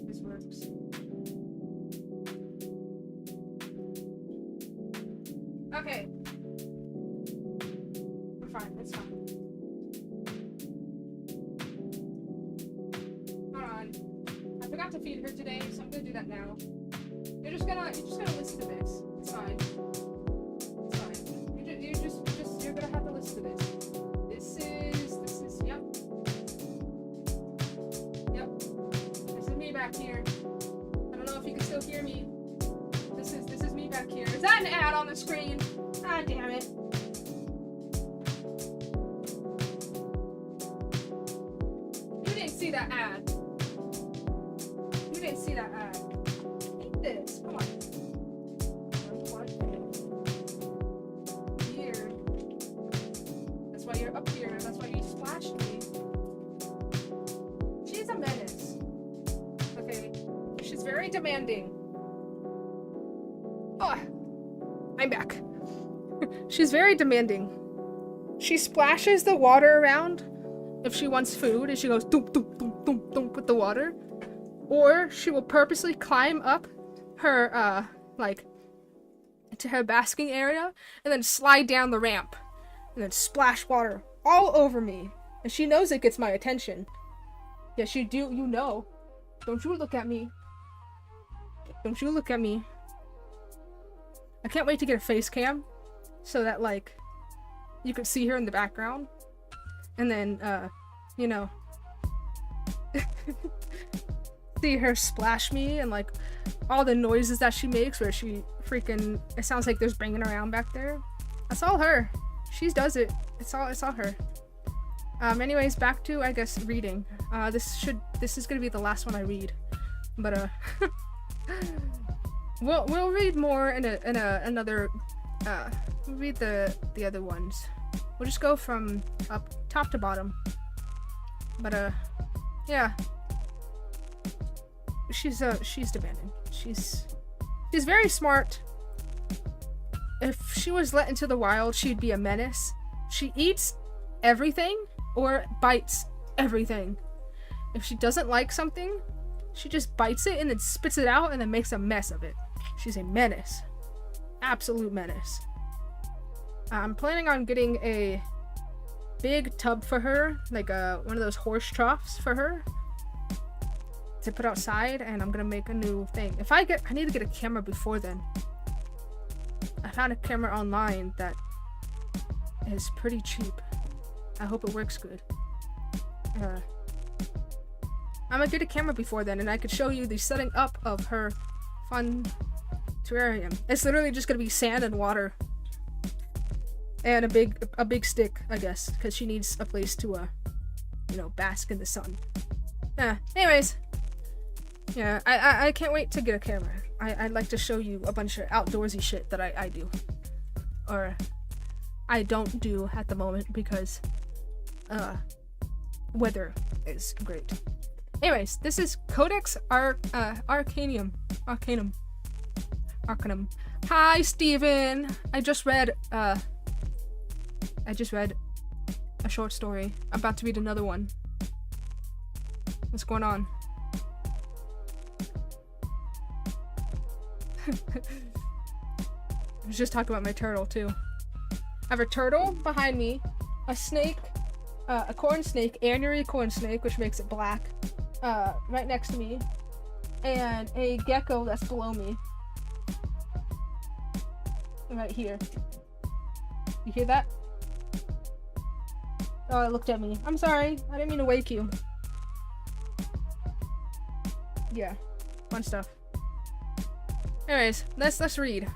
This works. Okay. We're fine, it's fine. Hold on. I forgot to feed her today, so I'm gonna do that now. You're just gonna listen to this. It's fine. You're gonna have to listen to this. This is, yep. This is me back here. I don't know if you can still hear me. This is me back here. Is that an ad on the screen? Ah, damn it. You didn't see that ad. You didn't see that ad. Eat this. Come on. You're up here. That's why you splashed me. She's a menace. Okay. She's very demanding. Oh, I'm back. She's very demanding. She splashes the water around if she wants food, and she goes doom doom doom doom doom with the water. Or she will purposely climb up her like to her basking area and then slide down the ramp. And then splash water all over me. And she knows it gets my attention. Yes, you do. You know. Don't you look at me. Don't you look at me. I can't wait to get a face cam. So that, like, you could see her in the background. And then, you know. See her splash me and, like, all the noises that she makes where she freaking... It sounds like there's banging around back there. That's all her. She does it. It's all her. Anyways, back to, I guess, reading. This is gonna be the last one I read, but we'll read more in another. We'll read the other ones. We'll just go from top to bottom. But yeah. She's demanding. She's very smart. If she was let into the wild, she'd be a menace. She eats everything or bites everything. If she doesn't like something, she just bites it and then spits it out and then makes a mess of it. She's a menace. Absolute menace. I'm planning on getting a big tub for her, like one of those horse troughs for her to put outside, and I'm gonna make a new thing. I need to get a camera before then. I found a camera online that is pretty cheap. I hope it works good. I'm gonna get a camera before then, and I could show you the setting up of her fun terrarium. It's literally just gonna be sand and water. And a big stick, I guess, because she needs a place to, you know, bask in the sun. Anyways. Yeah, I can't wait to get a camera. I'd like to show you a bunch of outdoorsy shit that I do. Or I don't do at the moment because weather is great. Anyways, this is Codex Arcanum. Hi, Steven! I just read a short story. I'm about to read another one. What's going on? I was just talking about my turtle too. I have a turtle behind me, a snake, a corn snake, Anery corn snake, which makes it black, right next to me, and a gecko that's below me. Right here. You hear that? Oh, it looked at me. I'm sorry. I didn't mean to wake you. Yeah. Fun stuff. Anyways, let's read.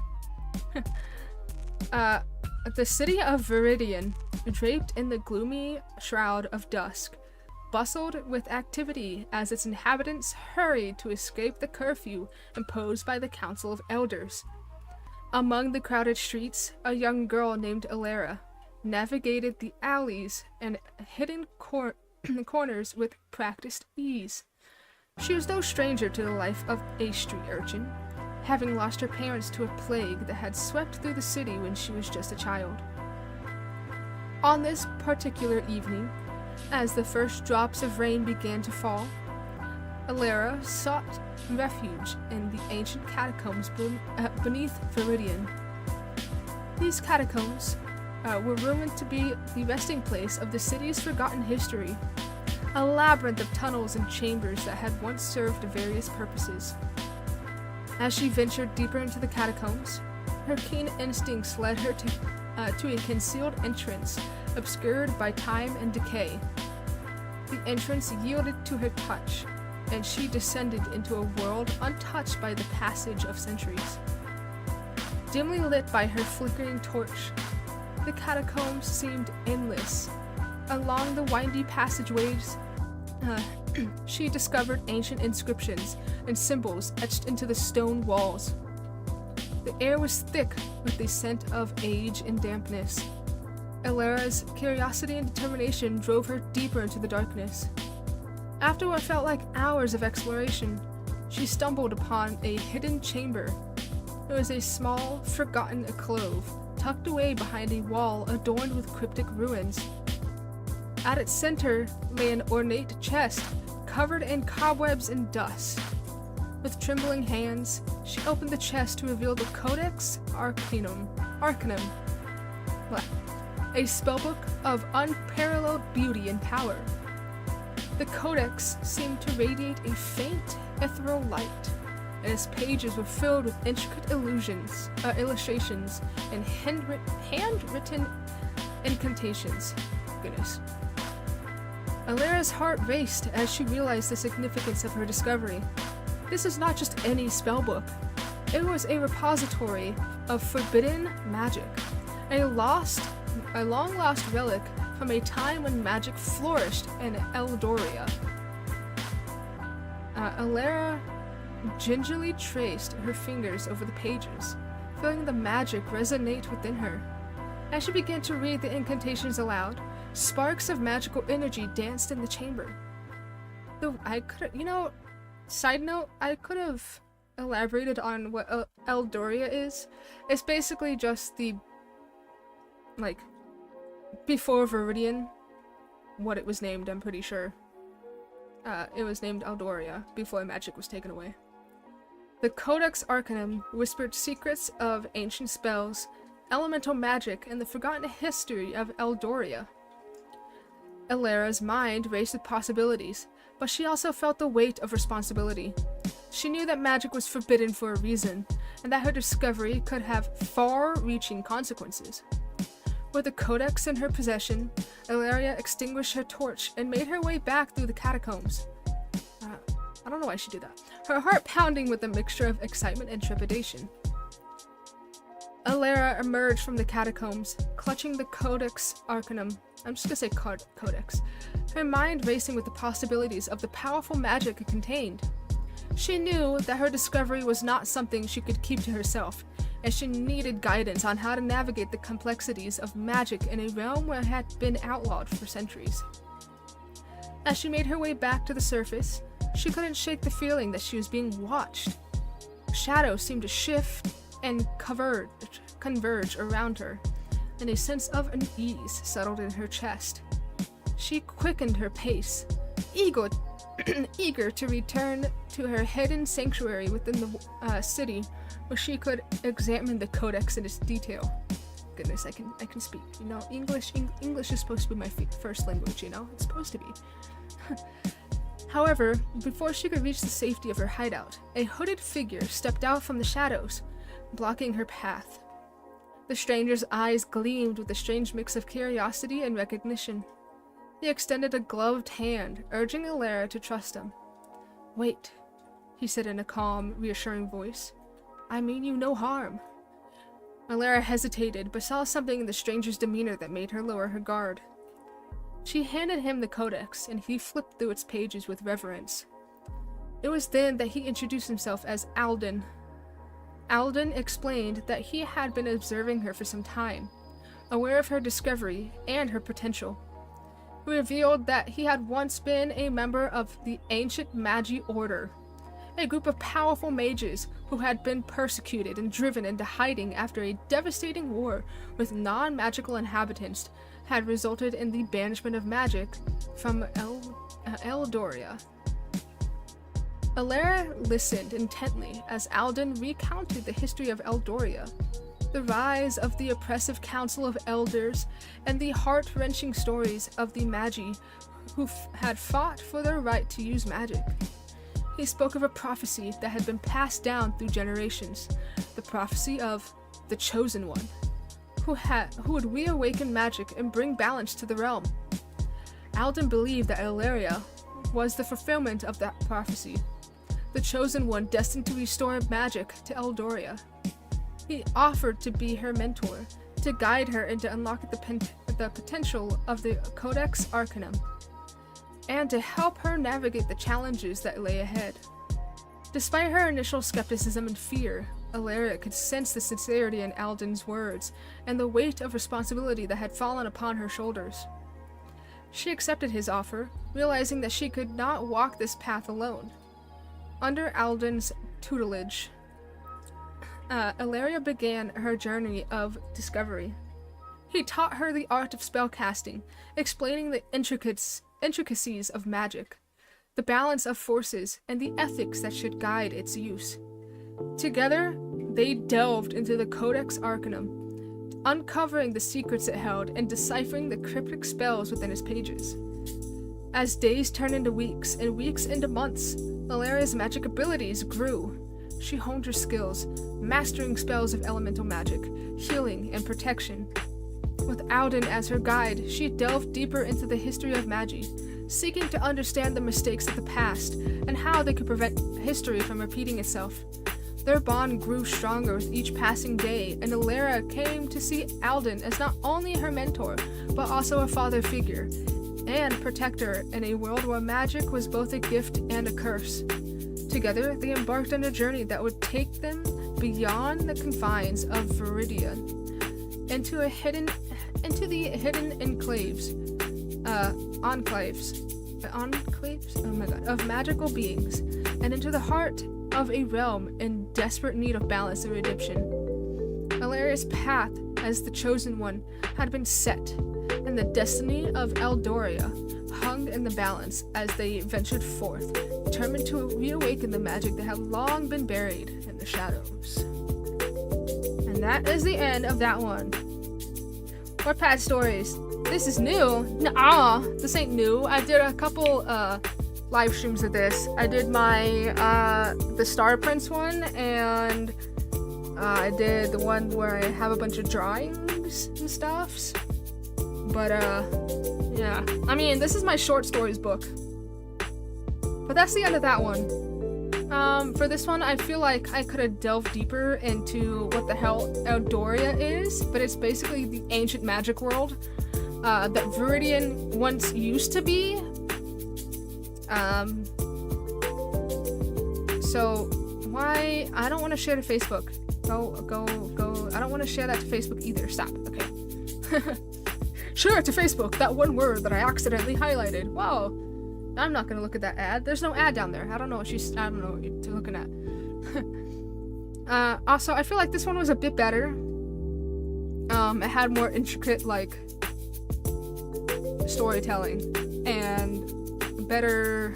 The city of Viridian, draped in the gloomy shroud of dusk, bustled with activity as its inhabitants hurried to escape the curfew imposed by the Council of Elders. Among the crowded streets, a young girl named Alara navigated the alleys and hidden corners with practiced ease. She was no stranger to the life of a street urchin, having lost her parents to a plague that had swept through the city when she was just a child. On this particular evening, as the first drops of rain began to fall, Alara sought refuge in the ancient catacombs beneath Viridian. These catacombs were rumored to be the resting place of the city's forgotten history, a labyrinth of tunnels and chambers that had once served various purposes. As she ventured deeper into the catacombs, her keen instincts led her to a concealed entrance obscured by time and decay. The entrance yielded to her touch, and she descended into a world untouched by the passage of centuries. Dimly lit by her flickering torch, the catacombs seemed endless. Along the windy passageways, she discovered ancient inscriptions and symbols etched into the stone walls. The air was thick with the scent of age and dampness. Alara's curiosity and determination drove her deeper into the darkness. After what felt like hours of exploration, she stumbled upon a hidden chamber. It was a small, forgotten alcove, tucked away behind a wall adorned with cryptic ruins. At its center lay an ornate chest, covered in cobwebs and dust. With trembling hands, she opened the chest to reveal the Codex Arcanum, a spellbook of unparalleled beauty and power. The Codex seemed to radiate a faint, ethereal light, and its pages were filled with intricate illustrations, and handwritten incantations. Goodness. Alara's heart raced as she realized the significance of her discovery. This is not just any spellbook. It was a repository of forbidden magic, a long-lost relic from a time when magic flourished in Eldoria. Alara gingerly traced her fingers over the pages, feeling the magic resonate within her. As she began to read the incantations aloud, sparks of magical energy danced in the chamber. Side note, I could have elaborated on what Eldoria is. It's basically just the, before Viridian, what it was named, I'm pretty sure. It was named Eldoria before magic was taken away. The Codex Arcanum whispered secrets of ancient spells, elemental magic, and the forgotten history of Eldoria. Alara's mind raced with possibilities, but she also felt the weight of responsibility. She knew that magic was forbidden for a reason, and that her discovery could have far-reaching consequences. With the codex in her possession, Ilaria extinguished her torch and made her way back through the catacombs. I don't know why she did that. Her heart pounding with a mixture of excitement and trepidation. Alara emerged from the catacombs, clutching the Codex Arcanum. I'm just gonna say Codex. Her mind racing with the possibilities of the powerful magic it contained. She knew that her discovery was not something she could keep to herself, and she needed guidance on how to navigate the complexities of magic in a realm where it had been outlawed for centuries. As she made her way back to the surface, she couldn't shake the feeling that she was being watched. Shadows seemed to shift and converge around her, and a sense of unease settled in her chest. she quickened her pace, eager to return to her hidden sanctuary within the city, where she could examine the codex in its detail. Goodness, I can speak. You know, English is supposed to be my first language. You know, it's supposed to be. However, before she could reach the safety of her hideout, a hooded figure stepped out from the shadows, blocking her path. The stranger's eyes gleamed with a strange mix of curiosity and recognition. He extended a gloved hand, urging Alara to trust him. "Wait," he said in a calm, reassuring voice. "I mean you no harm." Alara hesitated, but saw something in the stranger's demeanor that made her lower her guard. She handed him the codex, and he flipped through its pages with reverence. It was then that he introduced himself as Alden. Alden explained that he had been observing her for some time, aware of her discovery and her potential. He revealed that he had once been a member of the Ancient Magi Order, a group of powerful mages who had been persecuted and driven into hiding after a devastating war with non-magical inhabitants had resulted in the banishment of magic from Eldoria. Alara listened intently as Alden recounted the history of Eldoria, the rise of the oppressive Council of Elders, and the heart-wrenching stories of the Magi who had fought for their right to use magic. He spoke of a prophecy that had been passed down through generations, the prophecy of the Chosen One, who would reawaken magic and bring balance to the realm. Alden believed that Ilaria was the fulfillment of that prophecy, the Chosen One destined to restore magic to Eldoria. He offered to be her mentor, to guide her into unlocking the potential of the Codex Arcanum, and to help her navigate the challenges that lay ahead. Despite her initial skepticism and fear, Ilaria could sense the sincerity in Alden's words and the weight of responsibility that had fallen upon her shoulders. She accepted his offer, realizing that she could not walk this path alone. Under Alden's tutelage, Ilaria began her journey of discovery. He taught her the art of spellcasting, explaining the intricacies of magic, the balance of forces, and the ethics that should guide its use. Together, they delved into the Codex Arcanum, uncovering the secrets it held and deciphering the cryptic spells within its pages. As days turned into weeks and weeks into months, Ilaria's magic abilities grew. She honed her skills, mastering spells of elemental magic, healing, and protection. With Alden as her guide, she delved deeper into the history of Magi, seeking to understand the mistakes of the past and how they could prevent history from repeating itself. Their bond grew stronger with each passing day, and Ilaria came to see Alden as not only her mentor, but also a father figure and protector in a world where magic was both a gift and a curse. Together, they embarked on a journey that would take them beyond the confines of Viridian, into the hidden enclaves, oh my god, of magical beings, and into the heart of a realm in desperate need of balance and redemption. Ilaria's path as the Chosen One had been set, and the destiny of Eldoria hung in the balance as they ventured forth, determined to reawaken the magic that had long been buried in the shadows. And that is the end of that one. WATTPAD stories. This is new. Nuh-uh, this ain't new. I did a couple live streams of this. I did my the Star Prince one, and I did the one where I have a bunch of drawings and stuffs. But yeah. I mean, this is my short stories book. But that's the end of that one. For this one, I feel like I could have delved deeper into what the hell Eldoria is, but it's basically the ancient magic world that Viridian once used to be. So why? I don't want to share to Facebook. Go. I don't want to share that to Facebook either. Stop. Okay. Share it to Facebook. That one word that I accidentally highlighted. Wow. I'm not gonna look at that ad. There's no ad down there. I don't know what you're looking at. Also, I feel like this one was a bit better. It had more intricate, like, storytelling and better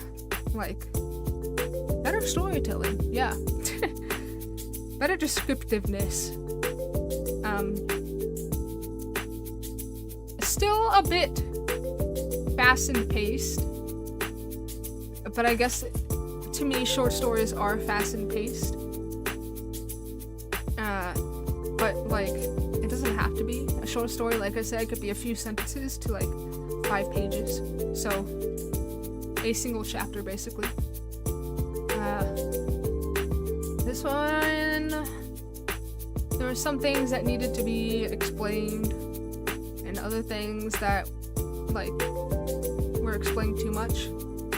storytelling, yeah. Better descriptiveness. Still a bit fast and paced, but I guess to me short stories are fast and paced. But like it doesn't have to be a short story. Like I said, it could be a few sentences to like 5 pages. So a single chapter basically. This one, there were some things that needed to be explained and other things that like were explained too much,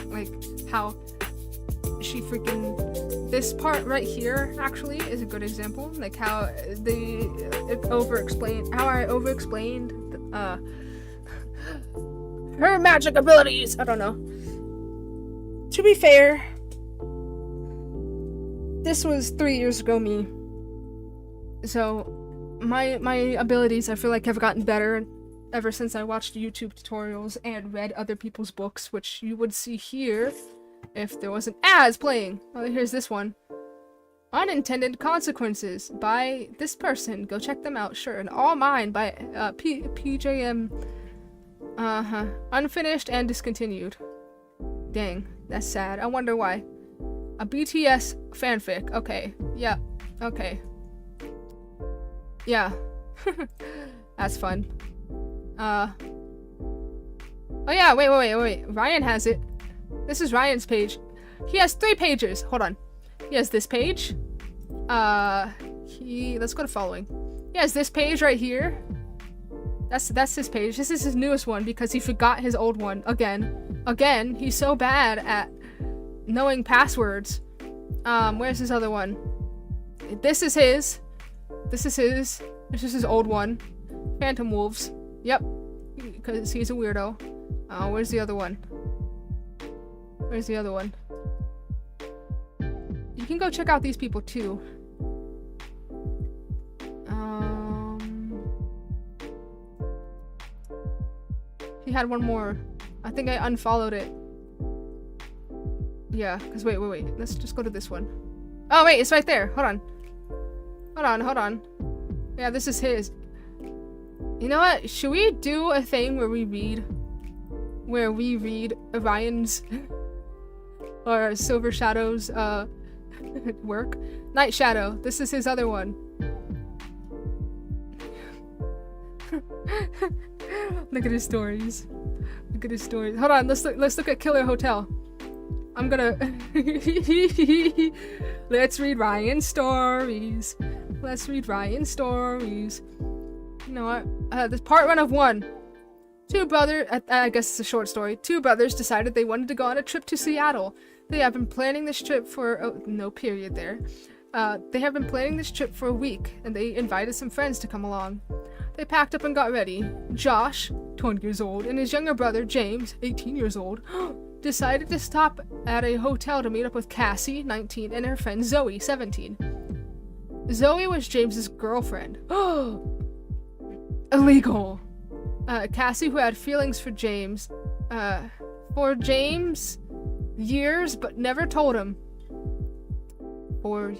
like how she freaking, this part right here actually is a good example, like how I over-explained her magic abilities. I don't know. To be fair, this was 3 years ago me, so my abilities I feel like have gotten better ever since I watched YouTube tutorials and read other people's books, which you would see here if there wasn't ads playing. Oh, here's this one. Unintended Consequences by this person. Go check them out. Sure. And All Mine by PJM. Unfinished and discontinued. Dang, that's sad. I wonder why. A BTS fanfic. Okay. Yeah. Okay. Yeah. That's fun. Oh yeah, wait. Ryan has it. This is Ryan's page. He has 3 pages. Hold on. He has this page. Let's go to following. He has this page right here. That's his page. This is his newest one because he forgot his old one again. He's so bad at knowing passwords. Where's his other one? This is his. This is his old one. Phantom Wolves. Yep. Because he's a weirdo. Where's the other one? Where's the other one? You can go check out these people too. He had one more. I think I unfollowed it. Yeah, because wait. Let's just go to this one. Oh, wait, it's right there. Hold on. Yeah, this is his. You know what? Should we do a thing where we read Orion's or Silver Shadow's work? Night Shadow. This is his other one. Look at his stories. Hold on, let's look at Killer Hotel. I'm gonna let's read Ryan's stories. You know what? This part 1 of 1. Two brothers, I guess it's a short story. 2 brothers decided they wanted to go on a trip to Seattle. They have been planning this trip for no period there. They have been planning this trip for a week, and they invited some friends to come along. They packed up and got ready. Josh, 20 years old, and his younger brother, James, 18 years old, decided to stop at a hotel to meet up with Cassie, 19, and her friend Zoe, 17. Zoe was James's girlfriend. Illegal. Cassie, who had feelings for James, years, but never told him. 4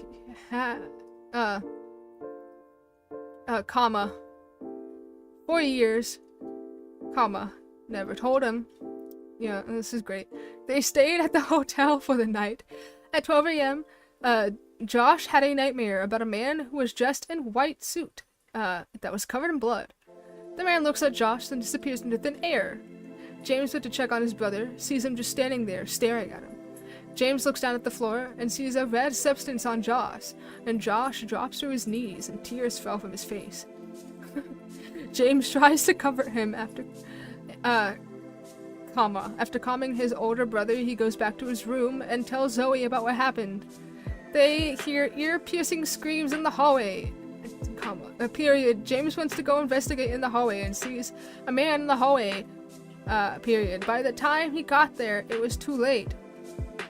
years, never told him. Yeah, this is great. They stayed at the hotel for the night. At 12 a.m., Josh had a nightmare about a man who was dressed in white suit that was covered in blood. The man looks at Josh, then disappears into thin air. James went to check on his brother, sees him just standing there, staring at him. James looks down at the floor and sees a red substance on Josh, and Josh drops to his knees and tears fell from his face. James tries to comfort him after calming his older brother, he goes back to his room and tells Zoe about what happened. They hear ear-piercing screams in the hallway. Period. James wants to go investigate in the hallway and sees a man in the hallway. Period. By the time he got there, it was too late.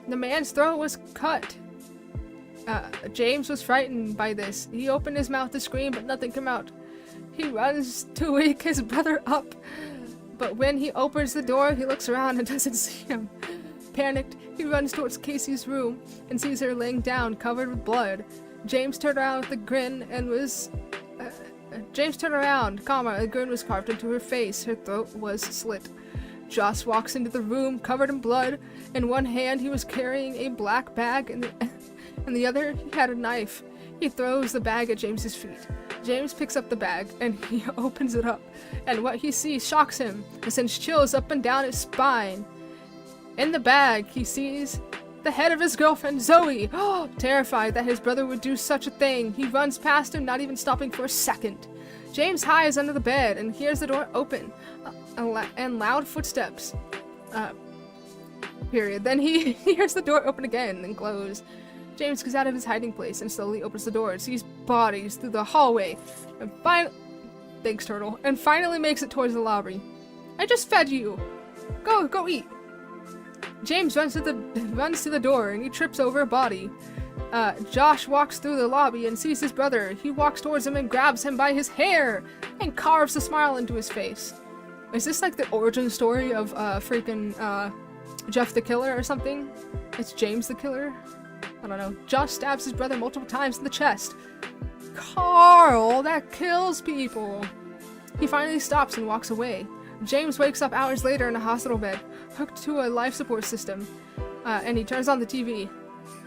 The man's throat was cut. James was frightened by this. He opened his mouth to scream, but nothing came out. He runs to wake his brother up, But when he opens the door, he looks around and doesn't see him. Panicked, he runs towards Casey's room and sees her laying down, covered with blood. James turned around with a grin and was... James turned around, a grin was carved into her face. Her throat was slit. Josh walks into the room, covered in blood. In one hand, he was carrying a black bag, and in the other, he had a knife. He throws the bag at James's feet. James picks up the bag, and he opens it up. And what he sees shocks him and sends chills up and down his spine. In the bag, he sees the head of his girlfriend, Zoe. Terrified that his brother would do such a thing, he runs past him, not even stopping for a second. James hides under the bed and hears the door open, and loud footsteps. Period. Then he hears the door open again and close. James goes out of his hiding place and slowly opens the door and sees bodies through the hallway, and thanks, Turtle, and finally makes it towards the lobby. I just fed you. Go eat. James runs to the door and he trips over a body. Josh walks through the lobby and sees his brother. He walks towards him and grabs him by his hair and carves a smile into his face. Is this like the origin story of freaking Jeff the Killer or something? It's James the Killer? I don't know. Josh stabs his brother multiple times in the chest. Carl, that kills people. He finally stops and walks away. James wakes up hours later in a hospital bed, hooked to a life support system, and he turns on the TV.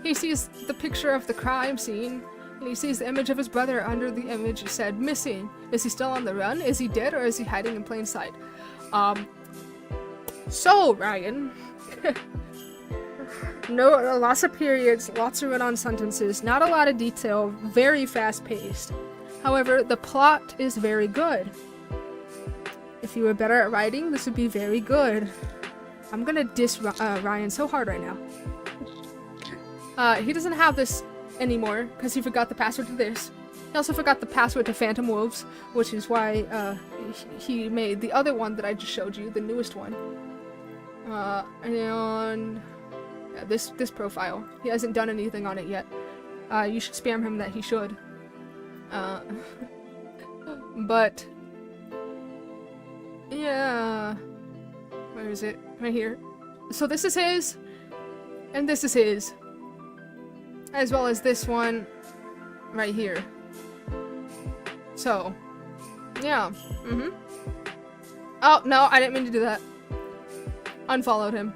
He sees the picture of the crime scene, and he sees the image of his brother. Under the image it said, missing. Is he still on the run? Is he dead, or is he hiding in plain sight? So, Ryan. No, lots of periods, lots of run-on sentences, not a lot of detail, very fast-paced. However, the plot is very good. If you were better at writing, this would be very good. I'm gonna diss Ryan so hard right now. He doesn't have this anymore, because he forgot the password to this. He also forgot the password to Phantom Wolves, which is why he made the other one that I just showed you, the newest one. And yeah, this profile. He hasn't done anything on it yet. You should spam him that he should. But yeah, where is it? Right here. So this is his, and this is his, as well as this one right here. So yeah. Oh no, I didn't mean to do that. Unfollowed him.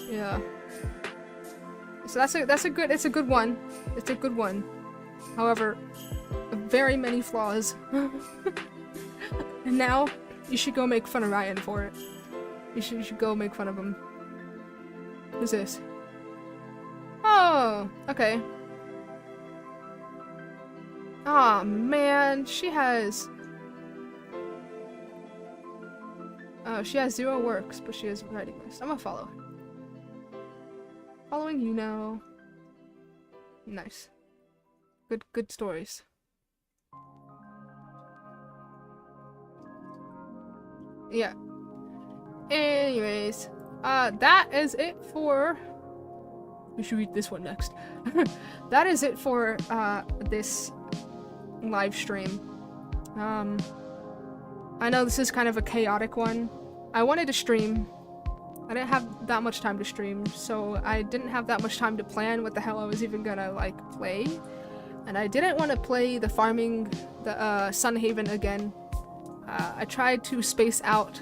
Yeah. So it's a good one. It's a good one. However, very many flaws. And now you should go make fun of Ryan for it. You should go make fun of him. Who's this? Oh, okay. Aw, man, she has 0 works, but she has a writing list. I'm gonna follow. Following you now. Nice. Good stories. Yeah. Anyways, that is it for... We should read this one next. That is it for, this live stream. I know this is kind of a chaotic one. I wanted to stream. I didn't have that much time to stream, so I didn't have that much time to plan what the hell I was even gonna, like, play. And I didn't want to play the farming, the, Sunhaven again. I tried to space out,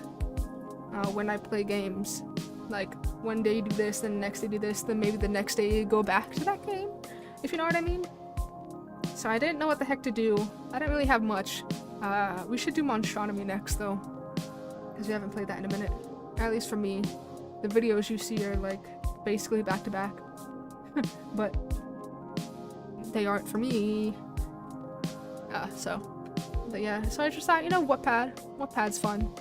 when I play games. Like, one day you do this, then the next day you do this, then maybe the next day you go back to that game, if you know what I mean. So I didn't know what the heck to do. I didn't really have much. We should do Monstronomy next, though. Because we haven't played that in a minute. At least for me. The videos you see are, like, basically back-to-back. But they aren't for me. But yeah, so I just thought, you know, WATTPAD's fun.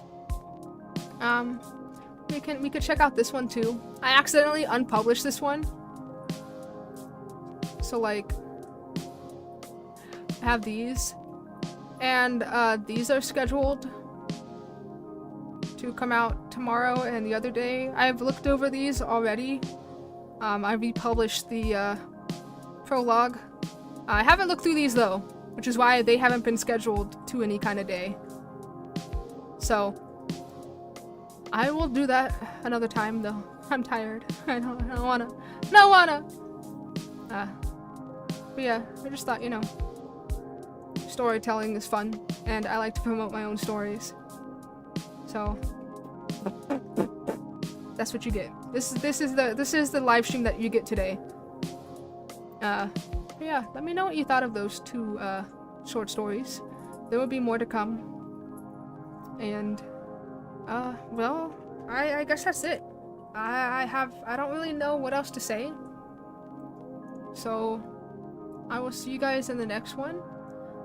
We could check out this one too. I accidentally unpublished this one. So like, I have these. And these are scheduled to come out tomorrow and the other day. I've looked over these already. I republished the prologue. I haven't looked through these though, which is why they haven't been scheduled to any kind of day. So, I will do that another time though. I'm tired. I don't wanna. But yeah, I just thought, you know, storytelling is fun, and I like to promote my own stories. So that's what you get. This is the live stream that you get today. Yeah, let me know what you thought of those 2 short stories. There will be more to come. And well, I guess that's it. I don't really know what else to say. So I will see you guys in the next one.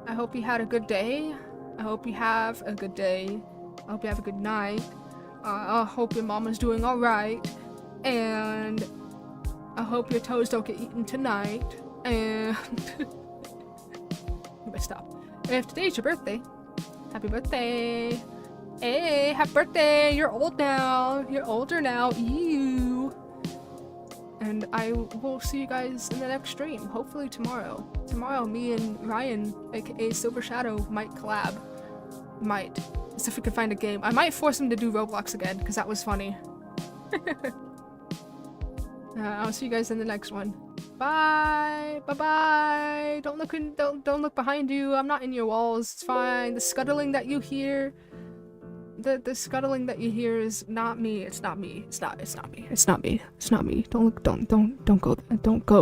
I hope you had a good day. I hope you have a good day. I hope you have a good night. I hope your mama's doing alright. And I hope your toes don't get eaten tonight. And you better stop. If today's your birthday, happy birthday. Hey, happy birthday. You're old now. You're older now. Ew. And I will see you guys in the next stream. Hopefully tomorrow. Tomorrow, me and Ryan, aka Silver Shadow, might collab. Might. As if we could find a game. I might force him to do Roblox again, because that was funny. I'll see you guys in the next one. Bye! Bye-bye! Don't look behind you. I'm not in your walls. It's fine. The scuttling that you hear... The scuttling that you hear is not me. It's not me. It's not me. It's not me. It's not me. Don't go. Don't go.